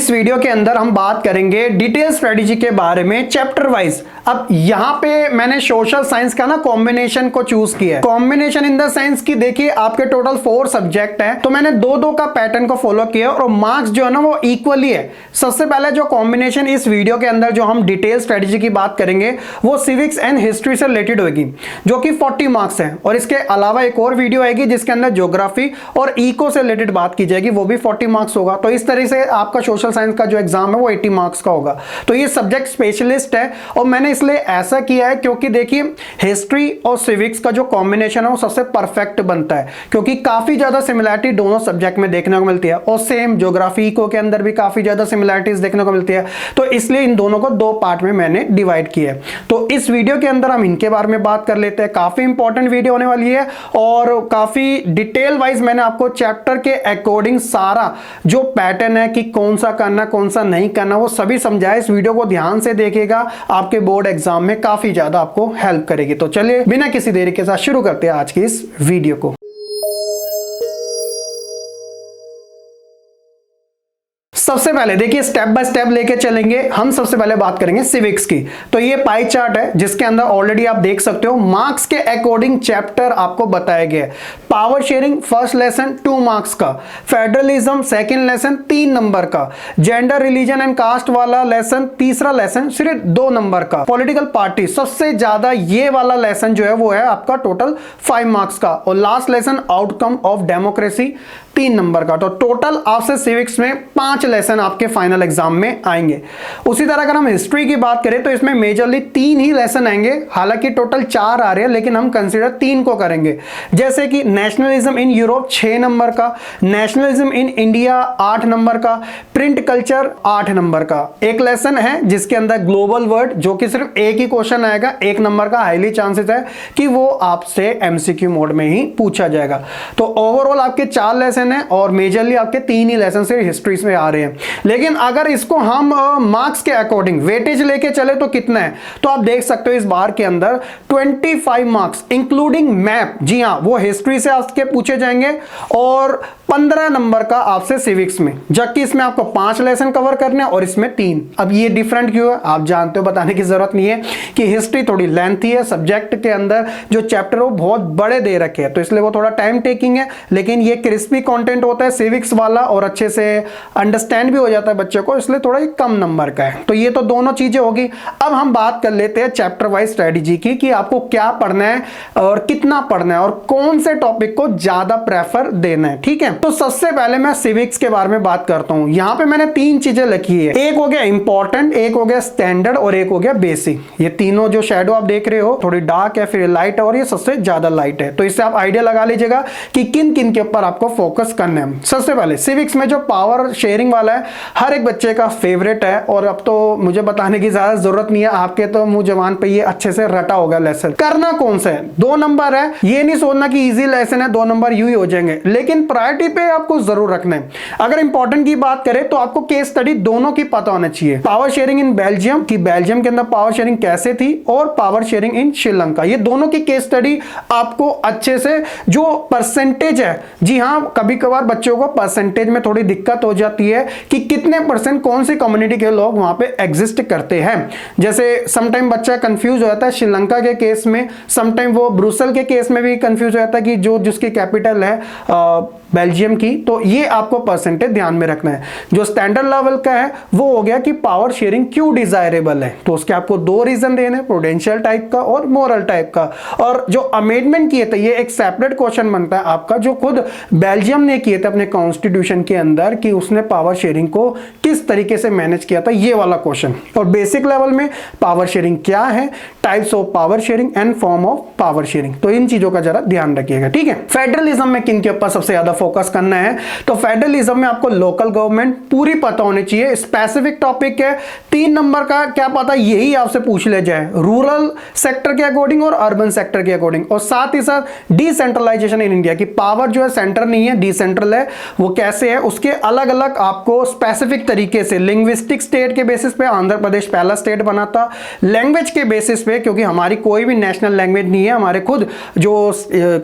इस वीडियो के अंदर हम बात करेंगे डिटेल स्ट्रेटेजी के बारे में चैप्टर वाइज। अब यहां पे मैंने सोशल साइंस का ना कॉम्बिनेशन को चूज किया है। कॉम्बिनेशन इन द साइंस की देखिए आपके टोटल 4 सब्जेक्ट हैं, तो मैंने दो का पैटर्न को फॉलो किया और मार्क्स जो है ना वो इक्वली है। सबसे पहले जो कॉम्बिनेशन इस वीडियो के अंदर जो हम डिटेल स्ट्रेटेजी की बात करेंगे वो सिविक्स एंड हिस्ट्री से रिलेटेड होगी, जो कि 40 मार्क्स है। और इसके अलावा एक और वीडियो आएगी जिसके अंदर ज्योग्राफी और इको से रिलेटेड बात की जाएगी, वो भी 40 मार्क्स होगा। तो इस तरह से आपका सोशल साइंस का जो एग्जाम है वो 80 मार्क्स का होगा। तो ये सब्जेक्ट स्पेशलिस्ट है और मैंने इसलिए ऐसा किया है क्योंकि देखिए हिस्ट्री और सिविक्स का जो कॉम्बिनेशन है वो सबसे परफेक्ट बनता है, क्योंकि काफी ज्यादा सिमिलरिटी दोनों सब्जेक्ट में देखने को मिलती है और सेम ज्योग्राफी इको के अंदर भी काफी ज्यादा सिमिलरिटीज देखने को मिलती है। तो इसलिए इन दोनों को 2 पार्ट में मैंने डिवाइड किया है। तो इस वीडियो के अंदर हम इनके बारे में बात कर लेते हैं। काफी इंपॉर्टेंट वीडियो होने वाली है और काफी डिटेल वाइज मैंने आपको चैप्टर के अकॉर्डिंग सारा जो पैटर्न है कि कौन सा करना कौन सा नहीं करना वो सभी समझाया। इस वीडियो को ध्यान से देखिएगा, आपके बोर्ड एग्जाम में काफी ज्यादा आपको हेल्प करेगी। तो चलिए बिना किसी देरी के साथ शुरू करते हैं आज की इस वीडियो को। सबसे पहले देखिए स्टेप बाय स्टेप लेके चलेंगे। हम सबसे पहले बात करेंगे सिविक्स की। तो ये पाई चार्ट है जिसके अंदर ऑलरेडी आप देख सकते हो मार्क्स के अकॉर्डिंग चैप्टर आपको बताया गया है। Power sharing first lesson 2 marks का, फेडरलिज्म सेकंड लेसन 3 नंबर का, जेंडर रिलीजन एंड कास्ट वाला लेसन तीसरा लेसन सिर्फ 2 नंबर का, पॉलिटिकल पार्टी सबसे ज्यादा ये वाला लेसन जो है वो है आपका टोटल 5 मार्क्स का, और last lesson outcome of democracy 3 number का। तो टोटल आपसे सिविक्स में 5 लेसन आपके फाइनल एग्जाम में आएंगे। उसी तरह अगर हम हिस्ट्री की बात करें तो इसमें मेजरली 3 ही लेसन आएंगे, हालांकि टोटल 4 आ रहे हैं लेकिन हम कंसीडर 3 को करेंगे। जैसे कि नेशनलिज्म इन यूरोप 6 नंबर का, नेशनलिज्म इन इंडिया 8 नंबर का, प्रिंट कल्चर 8 नंबर का। एक लेसन है जिसके अंदर ग्लोबल वर्ड, जो कि सिर्फ एक ही क्वेश्चन आएगा 1 नंबर का, हाईली चांसेस है कि वो आपसे एमसीक्यू मोड में ही पूछा जाएगा। तो ओवरऑल आपके 4 लेसन है और मेजरली आपके 3 ही लेसन से हिस्ट्री में आ रहे हैं। लेकिन अगर इसको हम मार्क्स के अकॉर्डिंग वेटेज लेके चले तो कितना है, तो आप देख सकते हो इस बार के अंदर 25 मार्क्स इंक्लूडिंग मैप, जी हां वो हिस्ट्री से आपके पूछे जाएंगे, और 15 नंबर का आपसे सिविक्स में, जबकि इसमें आपको 5 लेसन कवर करने और इसमें 3। अब ये डिफरेंट क्यों है आप जानते हो, बताने की जरूरत नहीं है कि हिस्ट्री थोड़ी लेंथी है, सब्जेक्ट के अंदर जो चैप्टर वो बहुत बड़े दे रखे हैं तो इसलिए वो थोड़ा टाइम टेकिंग है, लेकिन ये क्रिस्पी कंटेंट होता है सिविक्स वाला और अच्छे से अंडरस्टैंड भी हो जाता है बच्चों को, इसलिए थोड़ा कम नंबर का है। तो ये तो दोनों चीजें होगी। अब हम बात कर लेते हैं चैप्टर वाइज स्ट्रेटेजी की कि आपको क्या पढ़ना है और कितना पढ़ना है और कौन से टॉपिक को ज्यादा प्रेफर देना है। ठीक है, तो सबसे पहले मैं सिविक्स के बारे में बात करता हूं। यहां पे मैंने 3 चीजें लिखी है, एक हो गया इंपॉर्टेंट, एक हो गया स्टैंडर्ड और एक हो गया बेसिक। ये तीनों जो शेडो आप देख रहे हो थोड़ी डार्क है, फिर लाइट है और ये सबसे ज्यादा लाइट है। तो इससे आप आइडिया लगा लीजिएगा कि किन किन के ऊपर आपको फोकस करना है। सबसे पहले सिविक्स में जो पावर शेयरिंग वाला है हर एक बच्चे का फेवरेट है और अब तो मुझे बताने की ज्यादा जरूरत नहीं है, आपके तो मुंह जबान पे ये अच्छे से रटा होगा। लेसन करना कौन सा है, 2 नंबर है, ये नहीं सोचना कि इजी लेसन है 2 नंबर यूं ही हो जाएंगे, लेकिन प्रायोरिटी पे आपको जरूर रखना है। अगर इंपॉर्टेंट की बात करें तो आपको केस स्टडी दोनों की पता होना चाहिए। पावर शेयरिंग इन बेल्जियम की बेल्जियम के अंदर पावर शेयरिंग कैसे थी और पावर शेयरिंग इन श्रीलंका, ये दोनों की केस स्टडी आपको अच्छे से, जो परसेंटेज है, जी हां कभी कभार बच्चों को परसेंटेज में थोड़ी दिक्कत हो जाती है कि कितने परसेंट कौन सी कम्युनिटी के लोग वहां पे एग्जिस्ट करते हैं। जैसे समटाइम बच्चा कंफ्यूज हो जाता है श्रीलंका के केस में, समटाइम वो ब्रुसेल के केस में भी कंफ्यूज हो जाता है कि जो जिसकी कैपिटल है बेल्जियम की, तो ये आपको परसेंटेज ध्यान में रखना है। जो स्टैंडर्ड लेवल का है वो हो गया कि पावर शेयरिंग क्यों डिजायरेबल है, तो उसके आपको 2 रीजन देने, प्रूडेंशियल टाइप का और मोरल टाइप का। और जो अमेंडमेंट किए थे ये एक सेपरेट क्वेश्चन बनता है आपका, जो खुद बेल्जियम ने किए थे अपने कॉन्स्टिट्यूशन के अंदर कि उसने पावर शेयरिंग को किस तरीके से मैनेज किया था, ये वाला क्वेश्चन। और बेसिक लेवल में पावर शेयरिंग क्या है, types of power sharing and form of power sharing, तो इन चीजों का जरा ध्यान रखिएगा। ठीक है, फेडरलिज्म में किन के ऊपर सबसे ज्यादा फोकस करना है, तो फेडरलिज्म में आपको लोकल गवर्नमेंट पूरी पता होनी चाहिए। स्पेसिफिक टॉपिक है 3 नंबर का, क्या पता यही आपसे पूछ ले जाए, रूरल सेक्टर के अकॉर्डिंग और अर्बन सेक्टर के अकॉर्डिंग, और साथ ही साथ डिसेंट्रलाइजेशन इन इंडिया की पावर जो है सेंटर नहीं है, डिसेंट्रल है, वो कैसे है उसके अलग अलग आपको स्पेसिफिक तरीके से लिंग्विस्टिक स्टेट के बेसिस पे आंध्र प्रदेश पहला स्टेट बना था। लैंग्वेज के बेसिस पे, क्योंकि हमारी कोई भी नेशनल लैंग्वेज नहीं है, हमारे खुद जो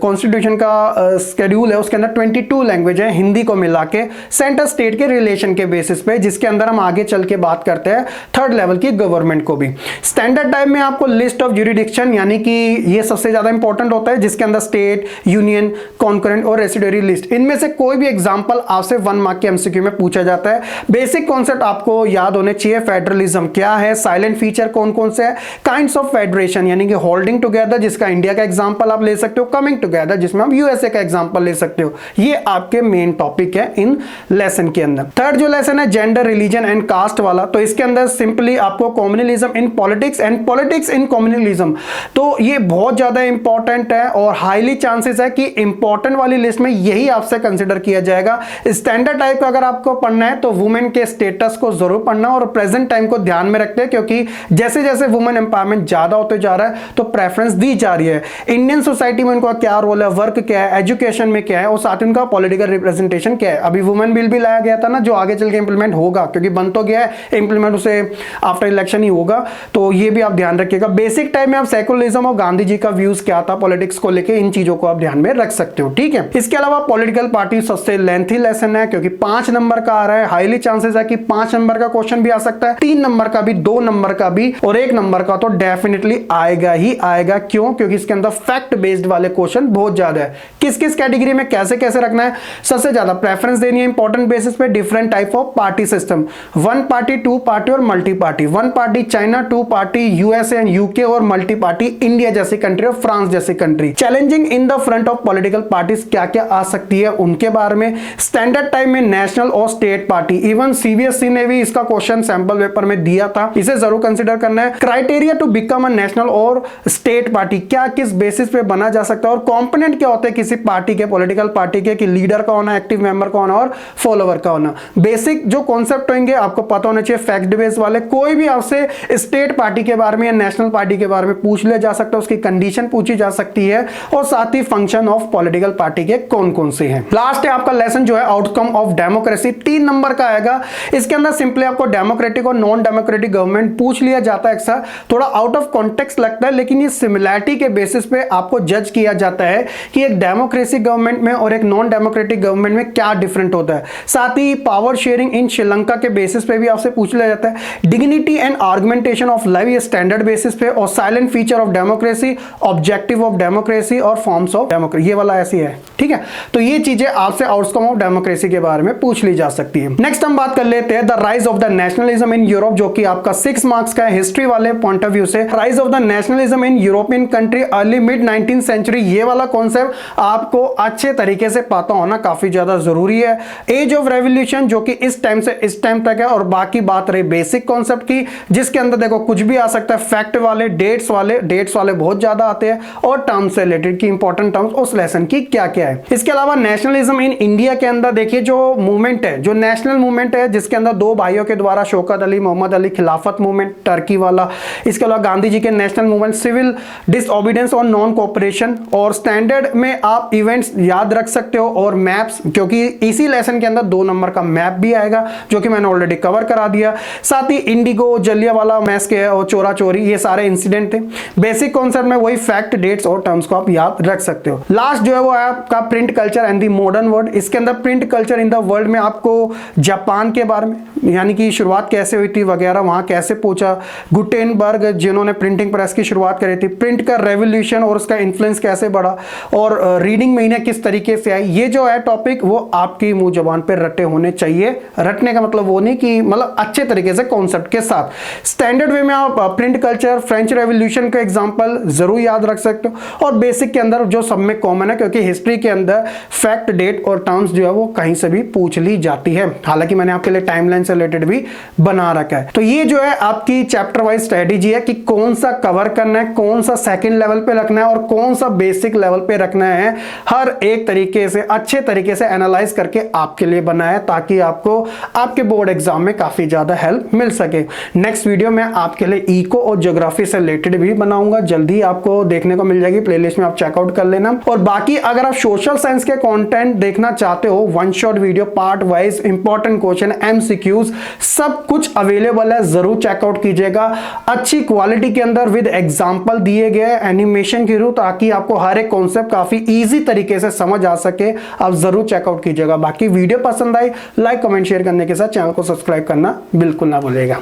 कॉन्स्टिट्यूशन का शेड्यूल है उसके अंदर 22 लैंग्वेज है हिंदी को मिला के, सेंटर स्टेट के रिलेशन के बेसिस पे, जिसके अंदर हम आगे चल के बात करते हैं थर्ड लेवल की गवर्नमेंट को भी। स्टैंडर्ड टाइम में आपको लिस्ट ऑफ ज्यूरिडिक्शन, यानी कि ये सबसे ज्यादा इंपॉर्टेंट होता है, जिसके अंदर स्टेट, यूनियन, कॉन्करेंट और रेसिडरी लिस्ट, इनमें से कोई भी एग्जांपल आपसे 1 मार्क के एमसीक्यू में पूछा जाता है। बेसिक कॉन्सेप्ट आपको याद होने चाहिए। फेडरलिज्म क्या है, साइलेंट फीचर कौन कौन से है, काइंड्स ऑफ फेडरेशन यानी कि होल्डिंग टुगेदर जिसका इंडिया का एग्जांपल आप ले सकते हो, कमिंग टुगेदर जिसमें आप यूएसए का एग्जांपल ले सकते हो। ये आपके मेन टॉपिक है इन लेसन के अंदर। थर्ड जो लेसन है जेंडर, रिलीजन एंड कास्ट वाला, तो इसके अंदर सिंपली आपको communalism in politics and politics in communalism, तो ये बहुत ज्यादा इंपॉर्टेंट है और हाईली चांसेस है कि इंपॉर्टेंट वाली लिस्ट में यही आपसे कंसिडर किया जाएगा। स्टैंडर्ड टाइप का अगर आपको पढ़ना है तो वुमेन के स्टेटस को जरूर पढ़ना और प्रेजेंट टाइम को ध्यान में रखते हैं, क्योंकि जैसे जैसे वुमेन एम्पावरमेंट ज्यादा होते जा रहा है तो प्रेफरेंस दी जा रही है। इंडियन सोसाइटी में उनका क्या रोल है, वर्क क्या है, एजुकेशन में क्या है और साथ ही उनका पॉलिटिकल रिप्रेजेंटेशन क्या है। अभी वुमेन बिल भी लाया गया था ना, जो आगे चल के इंप्लीमेंट होगा, क्योंकि बन तो गया है, इंप्लीमेंट उसे आफ्टर इलेक्शन ही होगा, तो ये भी आप ध्यान रखिएगा। बेसिक टाइम में आप सेकुलरिज्म और गांधी जी का व्यूज क्या था पॉलिटिक्स को लेके, इन चीजों को आप ध्यान में रख सकते हो, ठीक है। इसके अलावा पॉलिटिकल पार्टी सबसे लेंथी लेसन है, क्योंकि 5 नंबर का आ रहा है, हाईली चांसेस है कि 5 नंबर का क्वेश्चन भी आ सकता है, 3 नंबर का भी, 2 नंबर का भी और 1 नंबर का तो डेफिनेटली आएगा ही आएगा। क्यों? क्योंकि इसके अंदर फैक्ट बेस्ड वाले क्वेश्चन बहुत ज्यादा है। किस किस कैटेगरी में कैसे कैसे रखना है, सबसे ज्यादा प्रेफरेंस देनी है इंपॉर्टेंट बेसिस पे different type of party system, 1 party, 2 party और multi party. 1 party China, 2 party USA and UK और मल्टी पार्टी इंडिया जैसी कंट्री और फ्रांस जैसी country. Challenging in the front of political parties क्या क्या आ सकती है उनके बारे में। स्टैंडर्ड टाइम में नेशनल और स्टेट पार्टी, इवन सीबीएसई ने भी इसका क्वेश्चन सैंपल पेपर में दिया था, इसे जरूर कंसीडर करना है। Criteria to become a national और स्टेट पार्टी, क्या किस बेसिस पे बना जा सकता है और कंपोनेंट क्या होते हैं किसी पार्टी के, पॉलिटिकल पार्टी के, कि लीडर का होना, एक्टिव मेंबर का होना और फॉलोवर का होना। बेसिक जो कॉन्सेप्ट होंगे आपको पता होने चाहिए फैक्ट बेस वाले। कोई भी आपसे स्टेट पार्टी के बारे में या नेशनल पार्टी के बारे में पूछ लिया जा सकता है, उसकी कंडीशन पूछी जा सकती है और साथ ही फंक्शन ऑफ पॉलिटिकल पार्टी के कौन कौन से हैं। लास्ट है आपका लेसन जो है आउटकम ऑफ डेमोक्रेसी, 3 नंबर का आएगा। इसके अंदर सिंपली आपको डेमोक्रेटिक और नॉन डेमोक्रेटिक गवर्नमेंट पूछ लिया जाता है अक्सर, थोड़ा आउट ऑफ कॉन्टेक्स्ट लगता है, लेकिन ये सिमिलैरिटी के बेसिस पे आपको जज किया जाता है कि एक डेमोक्रेसी गवर्नमेंट में और एक नॉन डेमोक्रेटिक गवर्नमेंट में क्या डिफरेंट होता है। साथ ही पावर शेयरिंग इन श्रीलंका के बेसिस पे भी आपसे पूछ लिया जाता है। Dignity and argumentation of life, ये स्टैंडर्ड बेसिस पे, और silent feature of democracy, objective of democracy और फॉर्म्स ऑफ डेमोक्रेसी, ये वाला ऐसी है, ठीक है। तो ये चीजें आपसे आउटकम ऑफ डेमोक्रेसी के बारे में पूछ ली जा सकती है। नेक्स्ट हम बात कर लेते हैं the rise of the nationalism in Europe, जो कि आपका 6 मार्क्स का है हिस्ट्री वाले पॉइंट ऑफ व्यू से। Rise of the nationalism in European country early mid 19th century, ये वाला कॉन्सेप्ट आपको अच्छे तरीके से पता होना काफी ज्यादा जरूरी है। एज ऑफ रेवोल्यूशन, जो कि इस टाइम से इस टाइम तक है, और बाकी बात रही बेसिक कॉन्सेप्ट की, जिसके अंदर देखो कुछ भी आ सकता है, फैक्ट वाले, डेट्स वाले बहुत ज्यादा आते हैं, और टर्म्स से रिलेटेड की इंपॉर्टेंट टर्म्स उस लेसन की क्या क्या है। इसके अलावा नेशनलिज्म इन इंडिया के अंदर देखिए जो मूवमेंट है, जो नेशनल मूवमेंट है, जिसके अंदर 2 भाइयों के द्वारा, शौकत अली, मोहम्मद अली, खिलाफत मूवमेंट टर्की वाला। इसके अलावा गांधी जी के नेशनल मूवमेंट, सिविल डिसओबीडियंस और नॉन कोऑपरेशन। और स्टैंडर्ड में आप इवेंट्स याद रख सकते हो और मैप्स, क्योंकि इसी लेसन के अंदर 2 नंबर का मैप भी आएगा, जो कि मैंने ऑलरेडी कवर करा दिया। साथ ही इंडिगो, जलियांवाला मैस्के और चोरा चोरी, ये सारे इंसिडेंट थे। बेसिक कॉन्सेप्ट में वही फैक्ट, डेट्स और टर्म्स को आप याद रख सकते हो। लास्ट जो है वो है आपका print culture and the modern world. इसके अंदर print culture in the world में आपको जापान के बारे में, यानी कि शुरुआत कैसे हुई थी वगैरह, वहां कैसे पहुंचा, गुटेनबर्ग जिन्होंने प्रिंटिंग प्रेस की शुरुआत करी थी, प्रिंट का रेवोल्यूशन और उसका इन्फ्लुएंस कैसे बढ़ा, और रीडिंग महीने किस तरीके से आई। ये जो है टॉपिक वो आपकी मुंह जबान पे रटे होने चाहिए। रटने का मतलब वो नहीं कि मतलब अच्छे तरीके से कॉन्सेप्ट के साथ। स्टैंडर्ड वे में आप प्रिंट कल्चर, फ्रेंच रेवोल्यूशन का एग्जांपल जरूर याद रख सकते हो, और बेसिक के अंदर जो सब में कॉमन है, क्योंकि हिस्ट्री के अंदर फैक्ट, डेट और टर्म्स जो है वो कहीं से भी पूछ ली जाती है। हालांकि मैंने आपके लिए टाइमलाइन से रिलेटेड भी बना रखा है। तो ये जो है आपकी चैप्टर वाइज स्ट्रेटेजी है कि कौन सा कवर करना है, कौन सा सेकंड लेवल पे रखना है और कौन सा बेसिक लेवल पे रखना है। हर एक तरीके से अच्छे तरीके से एनालाइज करके आपके लिए बनाया है, ताकि आपको आपके बोर्ड एग्जाम में काफी ज्यादा हेल्प मिल सके। नेक्स्ट वीडियो में आपके लिए इको और ज्योग्राफी से रिलेटेड भी बनाऊंगा, जल्दी आपको देखने को मिल जाएगी, प्लेलिस्ट में आप चेकआउट कर लेना। और बाकी अगर आप सोशल साइंस के कंटेंट देखना चाहते हो, 1 shot video, part wise important question, MCQs सब कुछ अवेलेबल है, जरूर चेकआउट कीजिएगा। अच्छी क्वालिटी के अंदर विद एग्जांपल दिए गए एनिमेशन के थ्रू, ताकि आपको हर एक कॉन्सेप्ट काफी इजी तरीके से समझ आ सके। आप जरूर चेकआउट कीजिएगा। बाकी वीडियो पसंद आई लाइक कमेंट शेयर करने के साथ चैनल को सब्सक्राइब करना बिल्कुल ना भूलिएगा।